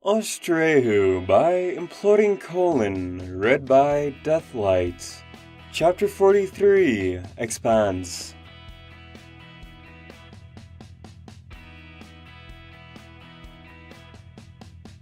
Austraeoh by Imploding Colon, read by Deathlight. Chapter 43 expands.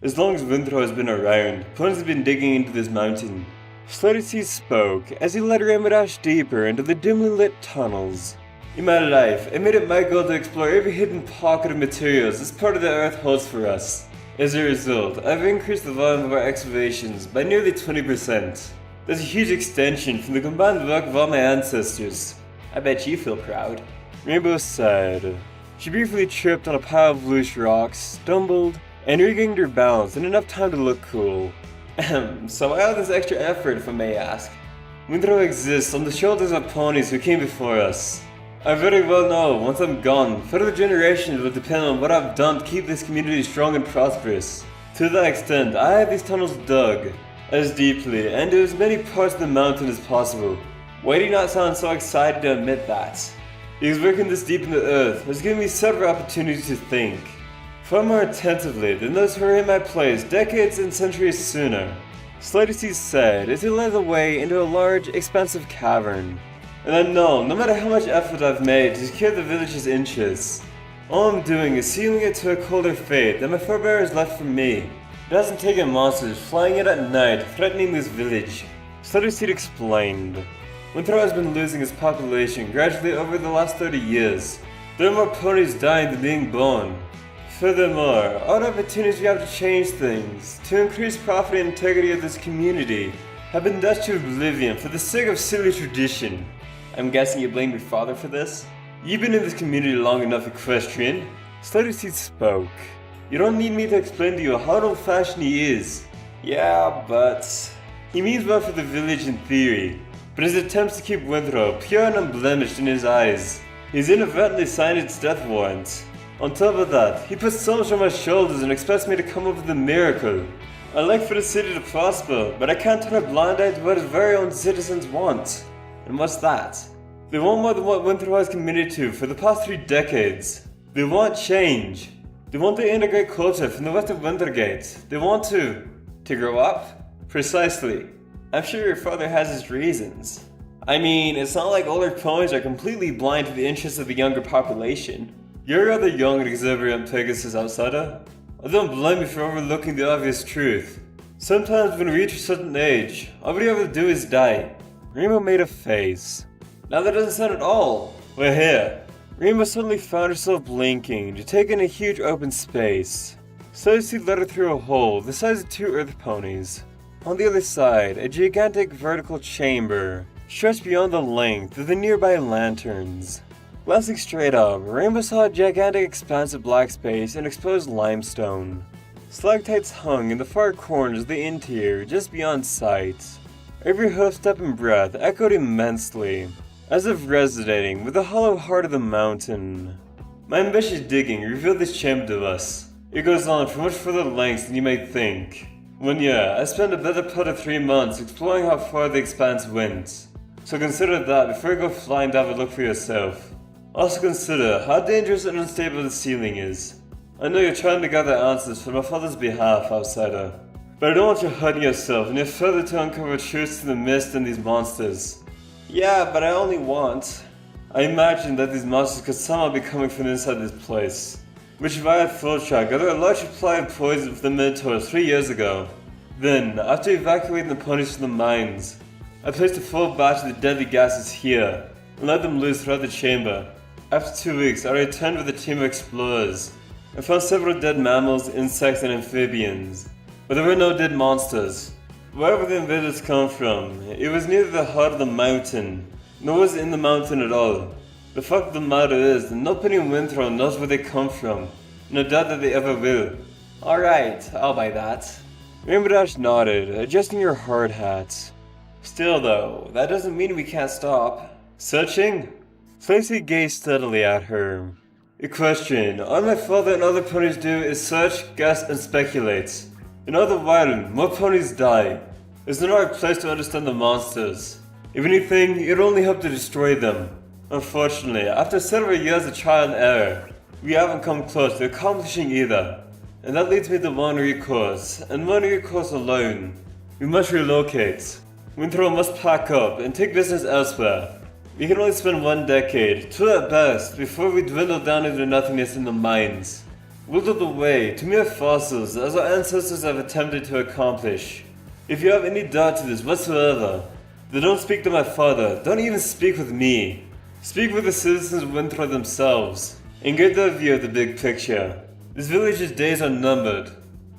As long as Winthrop has been around, Clones have been digging into this mountain. Slutty spoke as he led Rainbow deeper into the dimly lit tunnels. In my life, I made it my goal to explore every hidden pocket of materials this part of the earth holds for us. As a result, I've increased the volume of our excavations by nearly 20%. That's a huge extension from the combined work of all my ancestors. I bet you feel proud. Rainbow said. She briefly tripped on a pile of loose rocks, stumbled, and regained her balance in enough time to look cool. So why all this extra effort, if I may ask? Winthrop exists on the shoulders of ponies who came before us. I very well know, once I'm gone, further generations will depend on what I've done to keep this community strong and prosperous. To that extent, I have these tunnels dug as deeply and to as many parts of the mountain as possible. Why do you not sound so excited to admit that? Because working this deep in the earth has given me several opportunities to think, far more attentively than those who were in my place decades and centuries sooner. Slutty said as he led the way into a large, expansive cavern. And I know, no matter how much effort I've made to secure the village's interests, all I'm doing is sealing it to a colder fate that my forebears left for me. It hasn't taken monsters flying in at night, threatening this village. Slutty explained. Winthrop has been losing its population gradually over the last 30 years. There are more ponies dying than being born. Furthermore, all the opportunities we have to change things, to increase profit and integrity of this community, have been dashed to oblivion for the sake of silly tradition. I'm guessing you blame your father for this? You've been in this community long enough, Equestrian. Slutty spoke. You don't need me to explain to you how old-fashioned he is. Yeah, but... He means well for the village in theory, but his attempts to keep Winthrop pure and unblemished in his eyes. He's inadvertently signed its death warrant. On top of that, he puts so much on my shoulders and expects me to come up with a miracle. I like for the city to prosper, but I can't turn a blind eye to what his very own citizens want. And what's that? They want more than what Winthrop has committed to for the past 3 decades. They want change. They want to integrate culture from the west of Wintergate. They want to grow up? Precisely. I'm sure your father has his reasons. I mean, it's not like older ponies are completely blind to the interests of the younger population. You're rather young and exuberant, Pegasus outsider. I don't blame you for overlooking the obvious truth. Sometimes when we reach a certain age, all we ever do is die. Rainbow made a face. Now that doesn't sound at all. We're here. Rainbow suddenly found herself blinking to take in a huge open space. Slutty led her through a hole the size of 2 earth ponies. On the other side, a gigantic vertical chamber stretched beyond the length of the nearby lanterns. Glancing straight up, Rainbow saw a gigantic expanse of black space and exposed limestone. Stalactites hung in the far corners of the interior just beyond sight. Every hoofstep and breath echoed immensely, as if resonating with the hollow heart of the mountain. My ambitious digging revealed this chamber to us. It goes on for much further lengths than you may think. I spent a better part of 3 months exploring how far the expanse went. So consider that before you go flying to have a look for yourself. Also consider how dangerous and unstable the ceiling is. I know you're trying to gather answers for my father's behalf, outsider. But I don't want you hurting yourself and yet further to uncover truths to the mist and these monsters. Yeah, but I only want... I imagine that these monsters could somehow be coming from inside this place. Which via full track gathered a large supply of poison from the Minotaurs 3 years ago. Then, after evacuating the ponies from the mines, I placed a full batch of the deadly gases here, and let them loose throughout the chamber. After 2 weeks, I returned with a team of explorers, and found several dead mammals, insects, and amphibians. But there were no dead monsters. Wherever the invaders come from, it was neither the heart of the mountain, nor was it in the mountain at all. The fact of the matter is that nobody in Winthrop knows where they come from, no doubt that they ever will. Alright, I'll buy that. Rainbow nodded, adjusting her hard hat. Still though, that doesn't mean we can't stop. Searching? Slutty gazed steadily at her. Equestrian, all my father and other ponies do is search, guess, and speculate. In other words, more ponies die. It's not our place to understand the monsters. If anything, it would only help to destroy them. Unfortunately, after several years of trial and error, we haven't come close to accomplishing either. and that leads me to one recourse, and one recourse alone. We must relocate. Winthrop must pack up and take business elsewhere. We can only spend 1 decade, 2 at best, before we dwindle down into nothingness in the mines. Wilted away to mere fossils as our ancestors have attempted to accomplish. If you have any doubt to this whatsoever, then don't speak to my father, don't even speak with me. Speak with the citizens of Winthrop themselves, and get their view of the big picture. This village's days are numbered.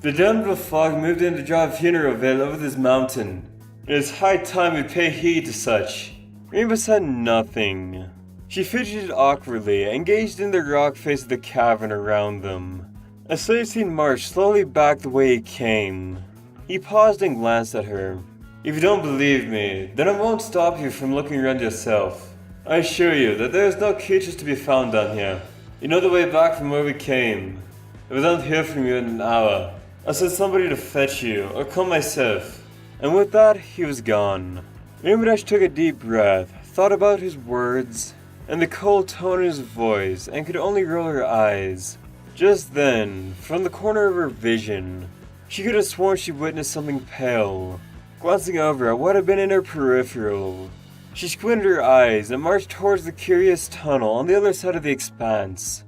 The damnable fog moved in to draw a funeral veil over this mountain. It is high time we pay heed to such. Rainbow said nothing. She fidgeted awkwardly and gazed in the rock face of the cavern around them. As Celestine marched slowly back the way he came, he paused and glanced at her. If you don't believe me, then I won't stop you from looking around yourself. I assure you that there is no creatures to be found down here. You know the way back from where we came. If I don't hear from you in an hour, I'll send somebody to fetch you, or come myself. And with that, he was gone. Rainbow took a deep breath, thought about his words, and the cold tone in his voice, and could only roll her eyes. Just then, from the corner of her vision, she could have sworn she witnessed something pale, glancing over at what had been in her peripheral. She squinted her eyes and marched towards the curious tunnel on the other side of the expanse.